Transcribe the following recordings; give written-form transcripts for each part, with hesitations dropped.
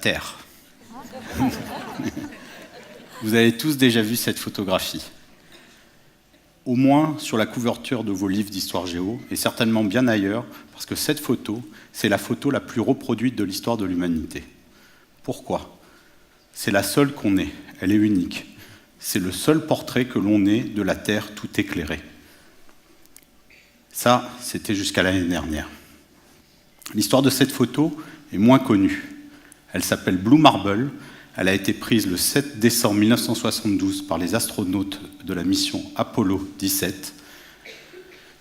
Terre. Vous avez tous déjà vu cette photographie. Au moins sur la couverture de vos livres d'histoire géo, et certainement bien ailleurs, parce que cette photo, c'est la photo la plus reproduite de l'histoire de l'humanité. Pourquoi ? C'est la seule qu'on ait, elle est unique. C'est le seul portrait que l'on ait de la Terre tout éclairée. Ça, c'était jusqu'à l'année dernière. L'histoire de cette photo est moins connue. Elle s'appelle Blue Marble. Elle a été prise le 7 décembre 1972 par les astronautes de la mission Apollo 17.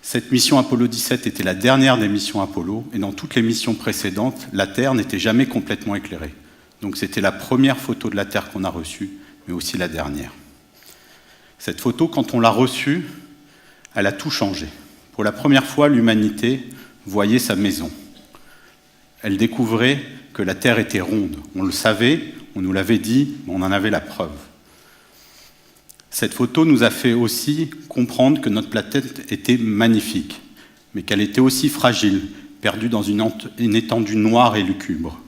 Cette mission Apollo 17 était la dernière des missions Apollo, et dans toutes les missions précédentes, la Terre n'était jamais complètement éclairée. Donc c'était la première photo de la Terre qu'on a reçue, mais aussi la dernière. Cette photo, quand on l'a reçue, elle a tout changé. Pour la première fois, l'humanité voyait sa maison. Elle découvrait que la Terre était ronde. On le savait, on nous l'avait dit, mais on en avait la preuve. Cette photo nous a fait aussi comprendre que notre planète était magnifique, mais qu'elle était aussi fragile, perdue dans une étendue noire et lugubre.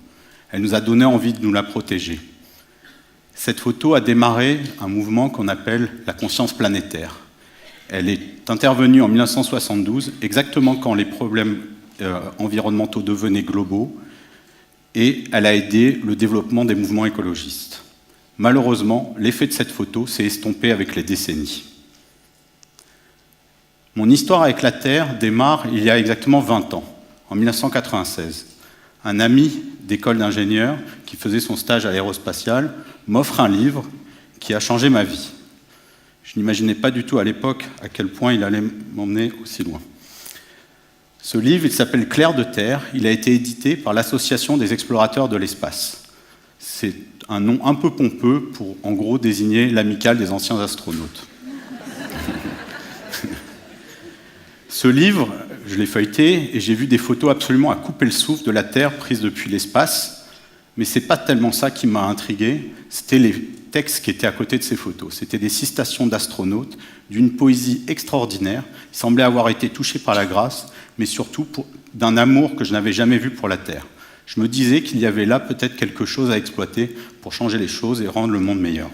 Elle nous a donné envie de nous la protéger. Cette photo a démarré un mouvement qu'on appelle la conscience planétaire. Elle est intervenue en 1972, exactement quand les problèmes environnementaux devenaient globaux, et elle a aidé le développement des mouvements écologistes. Malheureusement, l'effet de cette photo s'est estompé avec les décennies. Mon histoire avec la Terre démarre il y a exactement 20 ans, en 1996. Un ami d'école d'ingénieur qui faisait son stage à l'aérospatiale m'offre un livre qui a changé ma vie. Je n'imaginais pas du tout à l'époque à quel point il allait m'emmener aussi loin. Ce livre, il s'appelle Clair de Terre. Il a été édité par l'Association des explorateurs de l'espace. C'est un nom un peu pompeux pour, en gros, désigner l'amicale des anciens astronautes. Ce livre, je l'ai feuilleté et j'ai vu des photos absolument à couper le souffle de la Terre prise depuis l'espace, mais c'est pas tellement ça qui m'a intrigué, c'était les textes qui étaient à côté de ces photos. C'était des citations d'astronautes d'une poésie extraordinaire, qui semblait avoir été touchée par la grâce, mais surtout d'un amour que je n'avais jamais vu pour la Terre. Je me disais qu'il y avait là peut-être quelque chose à exploiter pour changer les choses et rendre le monde meilleur.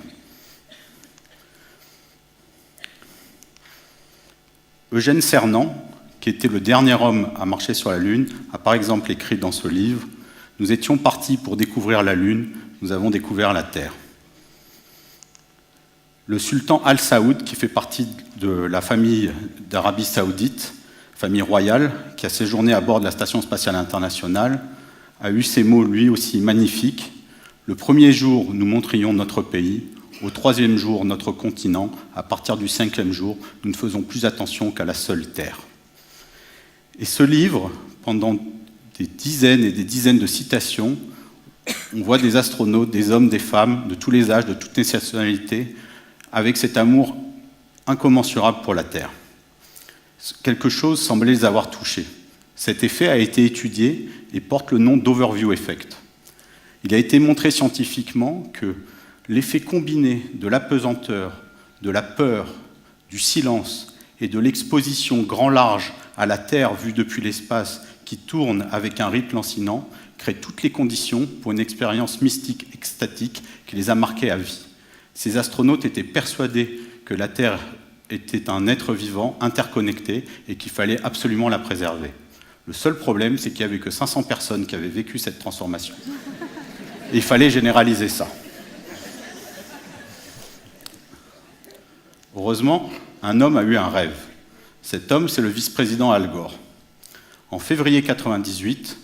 Eugène Cernan, qui était le dernier homme à marcher sur la Lune, a par exemple écrit dans ce livre « Nous étions partis pour découvrir la Lune, nous avons découvert la Terre ». Le sultan Al Saoud, qui fait partie de la famille d'Arabie Saoudite, famille royale, qui a séjourné à bord de la Station spatiale internationale, a eu ces mots lui aussi magnifiques. Le premier jour, nous montrions notre pays. Au troisième jour, notre continent. À partir du cinquième jour, nous ne faisons plus attention qu'à la seule Terre. Et ce livre, pendant des dizaines et des dizaines de citations, on voit des astronautes, des hommes, des femmes, de tous les âges, de toutes les nationalités, avec cet amour incommensurable pour la Terre. Quelque chose semblait les avoir touchés. Cet effet a été étudié et porte le nom d'Overview Effect. Il a été montré scientifiquement que l'effet combiné de l'apesanteur, de la peur, du silence et de l'exposition grand large à la Terre vue depuis l'espace qui tourne avec un rythme lancinant crée toutes les conditions pour une expérience mystique extatique qui les a marqués à vie. Ces astronautes étaient persuadés que la Terre était un être vivant, interconnecté, et qu'il fallait absolument la préserver. Le seul problème, c'est qu'il n'y avait que 500 personnes qui avaient vécu cette transformation. Et il fallait généraliser ça. Heureusement, un homme a eu un rêve. Cet homme, c'est le vice-président Al Gore. En février 1998,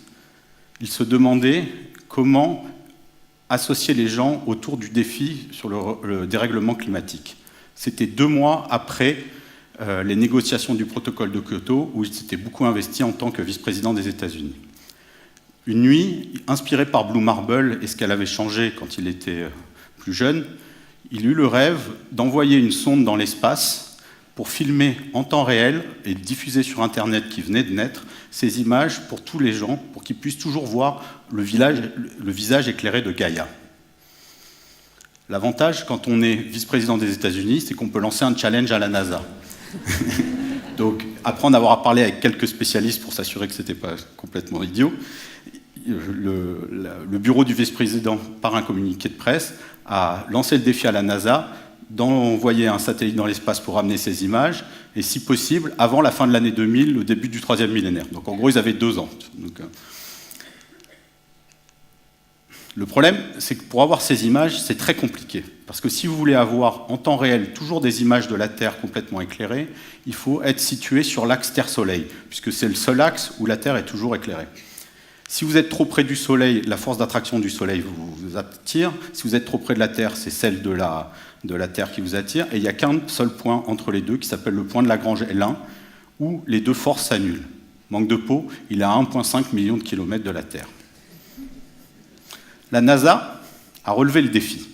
il se demandait comment associer les gens autour du défi sur le dérèglement climatique. C'était 2 mois après les négociations du protocole de Kyoto, où il s'était beaucoup investi en tant que vice-président des États-Unis. Une nuit, inspiré par Blue Marble et ce qu'elle avait changé quand il était plus jeune, il eut le rêve d'envoyer une sonde dans l'espace pour filmer en temps réel et diffuser sur Internet qui venait de naître ces images pour tous les gens, pour qu'ils puissent toujours voir le visage éclairé de Gaïa. L'avantage, quand on est vice-président des États-Unis, c'est qu'on peut lancer un challenge à la NASA. Donc, après en avoir parlé avec quelques spécialistes pour s'assurer que ce n'était pas complètement idiot, le bureau du vice-président, par un communiqué de presse, a lancé le défi à la NASA d'envoyer un satellite dans l'espace pour ramener ces images, et si possible, avant la fin de l'année 2000, le début du 3e millénaire. Donc en gros, ils avaient 2 ans. Donc, le problème, c'est que pour avoir ces images, c'est très compliqué. Parce que si vous voulez avoir en temps réel toujours des images de la Terre complètement éclairées, il faut être situé sur l'axe Terre-Soleil, puisque c'est le seul axe où la Terre est toujours éclairée. Si vous êtes trop près du Soleil, la force d'attraction du Soleil vous attire. Si vous êtes trop près de la Terre, c'est celle de la Terre qui vous attire. Et il n'y a qu'un seul point entre les deux, qui s'appelle le point de Lagrange L1, où les deux forces s'annulent. Manque de peau, il est à 1,5 million de kilomètres de la Terre. La NASA a relevé le défi.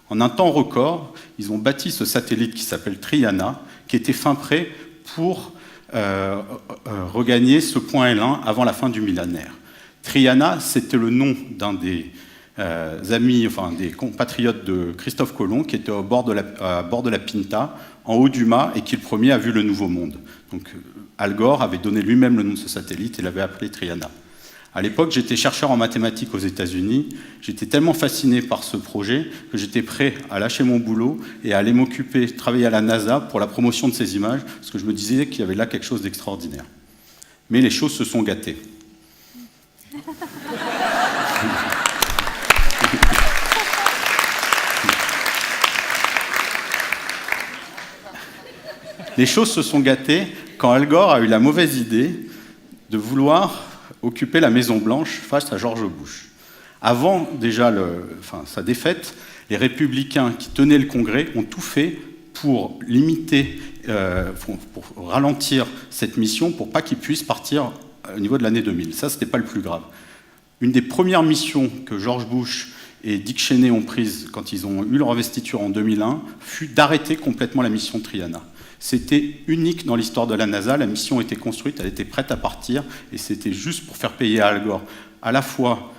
En un temps record, ils ont bâti ce satellite qui s'appelle Triana, qui était fin prêt pour regagner ce point L1 avant la fin du millénaire. Triana, c'était le nom d'un des des compatriotes de Christophe Colomb, qui était à bord de la Pinta, en haut du mât, et qui le premier a vu le Nouveau Monde. Donc Al Gore avait donné lui-même le nom de ce satellite et l'avait appelé Triana. À l'époque, j'étais chercheur en mathématiques aux États-Unis. J'étais tellement fasciné par ce projet que j'étais prêt à lâcher mon boulot et à aller m'occuper, travailler à la NASA pour la promotion de ces images, parce que je me disais qu'il y avait là quelque chose d'extraordinaire. Mais les choses se sont gâtées. Les choses se sont gâtées quand Al Gore a eu la mauvaise idée de vouloir occuper la Maison-Blanche face à George Bush. Avant déjà sa défaite, les républicains qui tenaient le Congrès ont tout fait pour limiter, pour ralentir cette mission, pour pas qu'ils puissent partir au niveau de l'année 2000. Ça, c'était pas le plus grave. Une des premières missions que George Bush et Dick Cheney ont prises quand ils ont eu leur investiture en 2001 fut d'arrêter complètement la mission Triana. C'était unique dans l'histoire de la NASA, la mission était construite, elle était prête à partir, et c'était juste pour faire payer à Al Gore, à la fois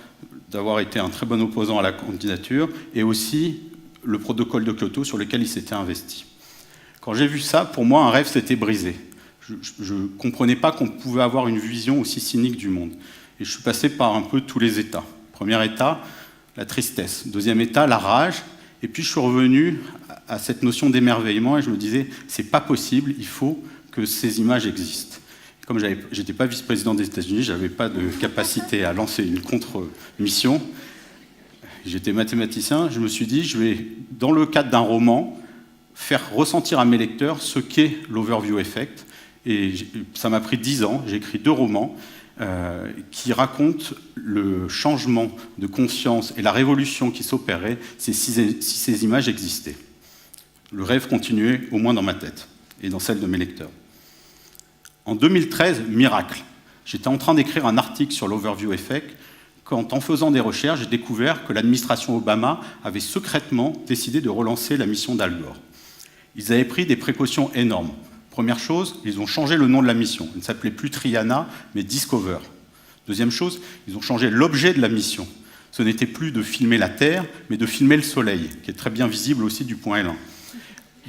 d'avoir été un très bon opposant à la candidature, et aussi le protocole de Kyoto sur lequel il s'était investi. Quand j'ai vu ça, pour moi, un rêve s'était brisé. Je ne comprenais pas qu'on pouvait avoir une vision aussi cynique du monde. Et je suis passé par un peu tous les états. Premier état, la tristesse. Deuxième état, la rage. Et puis je suis revenu à cette notion d'émerveillement et je me disais, c'est pas possible, il faut que ces images existent. Comme j'étais pas vice-président des États-Unis, j'avais pas de capacité à lancer une contre-mission. J'étais mathématicien, je me suis dit, je vais, dans le cadre d'un roman, faire ressentir à mes lecteurs ce qu'est l'overview effect. Et ça m'a pris 10 ans, j'ai écrit 2 romans qui racontent le changement de conscience et la révolution qui s'opérait si ces images existaient. Le rêve continuait, au moins dans ma tête et dans celle de mes lecteurs. En 2013, miracle, j'étais en train d'écrire un article sur l'overview effect quand, en faisant des recherches, j'ai découvert que l'administration Obama avait secrètement décidé de relancer la mission d'Al Gore. Ils avaient pris des précautions énormes. Première chose, ils ont changé le nom de la mission. Elle ne s'appelait plus Triana, mais Discover. Deuxième chose, ils ont changé l'objet de la mission. Ce n'était plus de filmer la Terre, mais de filmer le Soleil, qui est très bien visible aussi du point L1,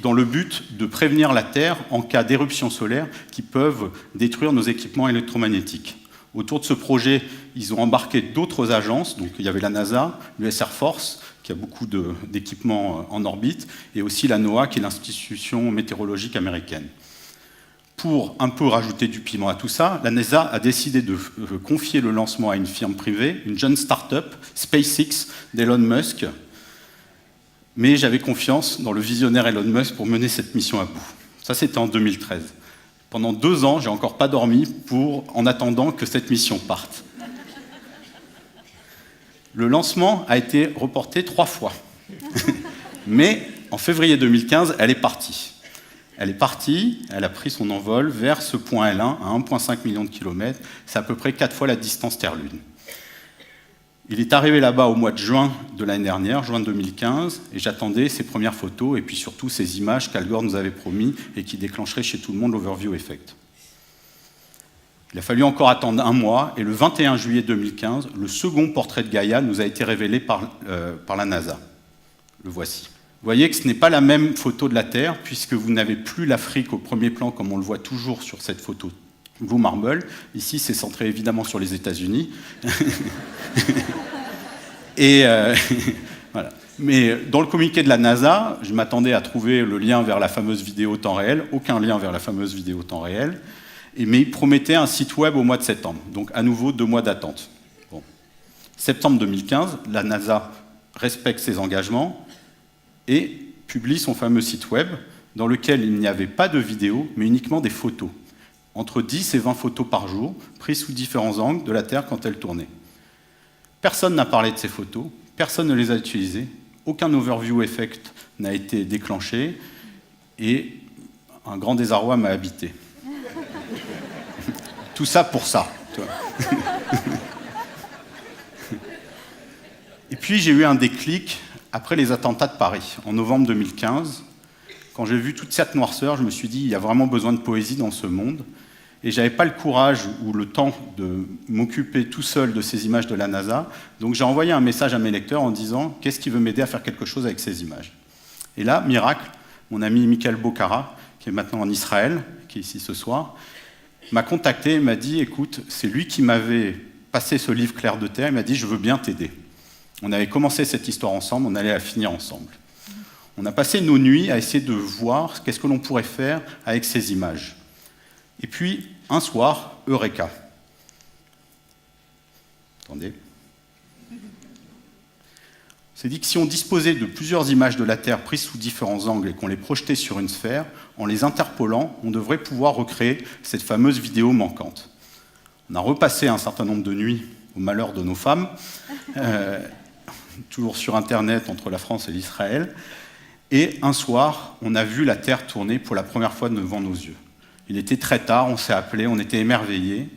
dans le but de prévenir la Terre en cas d'éruptions solaires qui peuvent détruire nos équipements électromagnétiques. Autour de ce projet, ils ont embarqué d'autres agences, donc il y avait la NASA, l'US Air Force, qui a beaucoup d'équipements en orbite, et aussi la NOAA, qui est l'institution météorologique américaine. Pour un peu rajouter du piment à tout ça, la NASA a décidé de confier le lancement à une firme privée, une jeune start-up, SpaceX, d'Elon Musk. Mais j'avais confiance dans le visionnaire Elon Musk pour mener cette mission à bout. Ça, c'était en 2013. Pendant 2 ans, j'ai encore pas dormi en attendant que cette mission parte. Le lancement a été reporté 3 fois. Mais en février 2015, elle est partie. Elle est partie, elle a pris son envol vers ce point L1 à 1,5 million de kilomètres. C'est à peu près 4 fois la distance Terre-Lune. Il est arrivé là-bas au mois de juin de l'année dernière, juin 2015, et j'attendais ses premières photos et puis surtout ces images qu'Al Gore nous avait promis et qui déclencheraient chez tout le monde l'overview effect. Il a fallu encore attendre 1 mois et le 21 juillet 2015, le second portrait de Gaïa nous a été révélé par la NASA. Le voici. Vous voyez que ce n'est pas la même photo de la Terre puisque vous n'avez plus l'Afrique au premier plan comme on le voit toujours sur cette photo Blue Marble. Ici, c'est centré évidemment sur les États-Unis. Et voilà. Mais dans le communiqué de la NASA, je m'attendais à trouver le lien vers la fameuse vidéo temps réel. Aucun lien vers la fameuse vidéo temps réel. Mais il promettait un site web au mois de septembre. Donc à nouveau, 2 mois d'attente. Bon. Septembre 2015, la NASA respecte ses engagements et publie son fameux site web dans lequel il n'y avait pas de vidéo, mais uniquement des photos. Entre 10 et 20 photos par jour, prises sous différents angles de la Terre quand elle tournait. Personne n'a parlé de ces photos, personne ne les a utilisées, aucun overview effect n'a été déclenché, et un grand désarroi m'a habité. Tout ça pour ça. Et puis j'ai eu un déclic après les attentats de Paris, en novembre 2015. Quand j'ai vu toute cette noirceur, je me suis dit, il y a vraiment besoin de poésie dans ce monde. Et je n'avais pas le courage ou le temps de m'occuper tout seul de ces images de la NASA. Donc j'ai envoyé un message à mes lecteurs en disant, qu'est-ce qui veut m'aider à faire quelque chose avec ces images? Et là, miracle, mon ami Michael Bocara, qui est maintenant en Israël, qui est ici ce soir, m'a contacté et m'a dit, écoute, c'est lui qui m'avait passé ce livre Clair de Terre, il m'a dit, je veux bien t'aider. On avait commencé cette histoire ensemble, on allait la finir ensemble. On a passé nos nuits à essayer de voir qu'est-ce que l'on pourrait faire avec ces images. Et puis, un soir, Eureka. Attendez. On s'est dit que si on disposait de plusieurs images de la Terre prises sous différents angles et qu'on les projetait sur une sphère, en les interpolant, on devrait pouvoir recréer cette fameuse vidéo manquante. On a repassé un certain nombre de nuits au malheur de nos femmes, toujours sur Internet entre la France et l'Israël, et un soir, on a vu la Terre tourner pour la première fois devant nos yeux. Il était très tard, on s'est appelés, on était émerveillés,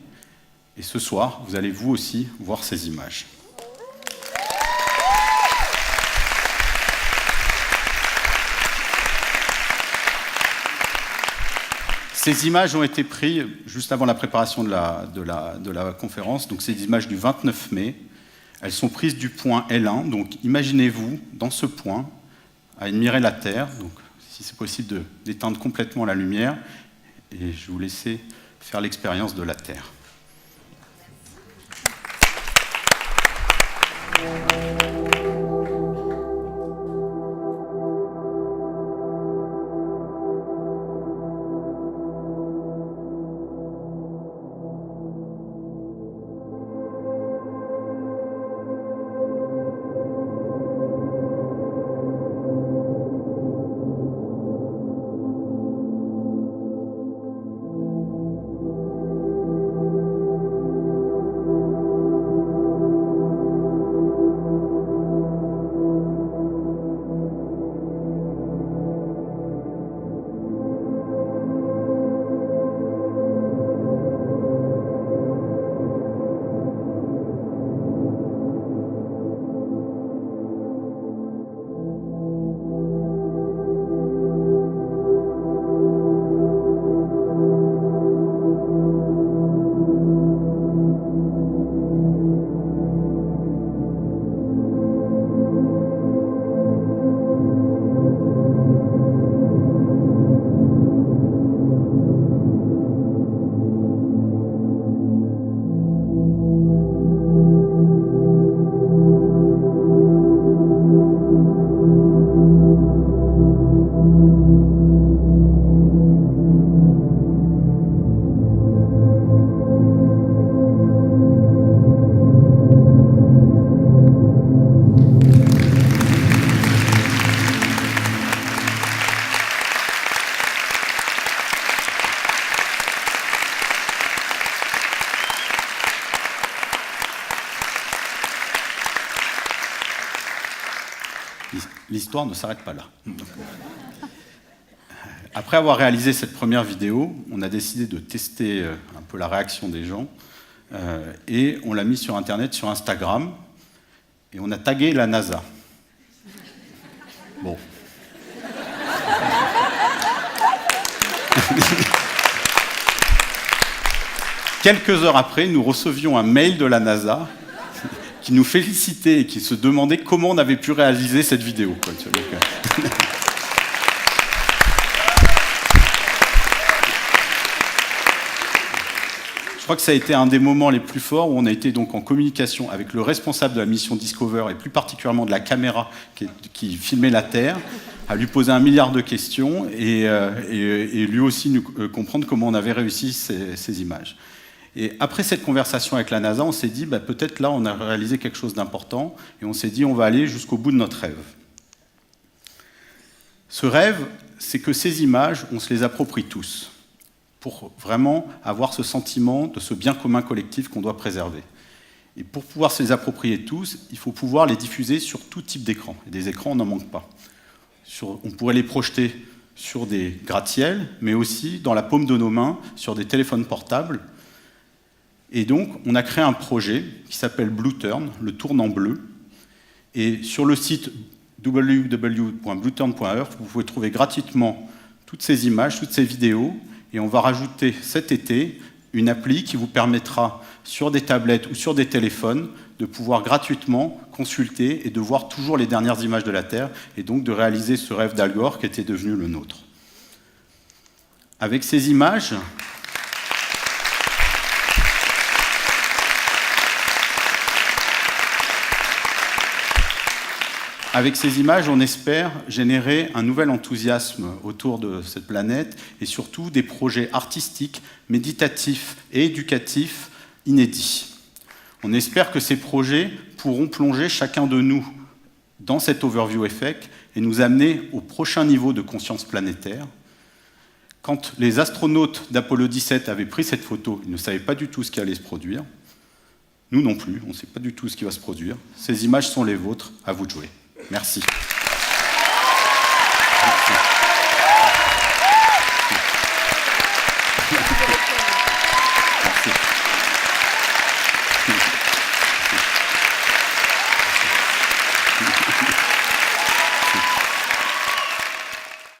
et ce soir, vous allez vous aussi voir ces images. Ces images ont été prises juste avant la préparation de la conférence, donc ces images du 29 mai. Elles sont prises du point L1, donc imaginez-vous, dans ce point, à admirer la Terre, donc si c'est possible d'éteindre complètement la lumière, et je vais vous laisser faire l'expérience de la Terre. L'histoire ne s'arrête pas là. Après avoir réalisé cette première vidéo, on a décidé de tester un peu la réaction des gens et on l'a mis sur Internet, sur Instagram, et on a tagué la NASA. Bon. Quelques heures après, nous recevions un mail de la NASA qui nous félicitait et qui se demandait comment on avait pu réaliser cette vidéo. crois que ça a été un des moments les plus forts où on a été donc en communication avec le responsable de la mission Discover et plus particulièrement de la caméra qui filmait la Terre, à lui poser 1 milliard de questions et lui aussi nous comprendre comment on avait réussi ces images. Et après cette conversation avec la NASA, on s'est dit peut-être là on a réalisé quelque chose d'important et on s'est dit on va aller jusqu'au bout de notre rêve. Ce rêve, c'est que ces images, on se les approprie tous, pour vraiment avoir ce sentiment de ce bien commun collectif qu'on doit préserver. Et pour pouvoir se les approprier tous, il faut pouvoir les diffuser sur tout type d'écran. Et des écrans, on n'en manque pas. On pourrait les projeter sur des gratte-ciels, mais aussi dans la paume de nos mains, sur des téléphones portables. Et donc, on a créé un projet qui s'appelle Blueturn, le tourne en bleu. Et sur le site www.blueturn.earth, vous pouvez trouver gratuitement toutes ces images, toutes ces vidéos, et on va rajouter cet été une appli qui vous permettra, sur des tablettes ou sur des téléphones, de pouvoir gratuitement consulter et de voir toujours les dernières images de la Terre, et donc de réaliser ce rêve d'Al Gore qui était devenu le nôtre. Avec ces images, on espère générer un nouvel enthousiasme autour de cette planète et surtout des projets artistiques, méditatifs et éducatifs inédits. On espère que ces projets pourront plonger chacun de nous dans cet overview effect et nous amener au prochain niveau de conscience planétaire. Quand les astronautes d'Apollo 17 avaient pris cette photo, ils ne savaient pas du tout ce qui allait se produire. Nous non plus, on ne sait pas du tout ce qui va se produire. Ces images sont les vôtres, à vous de jouer. Merci.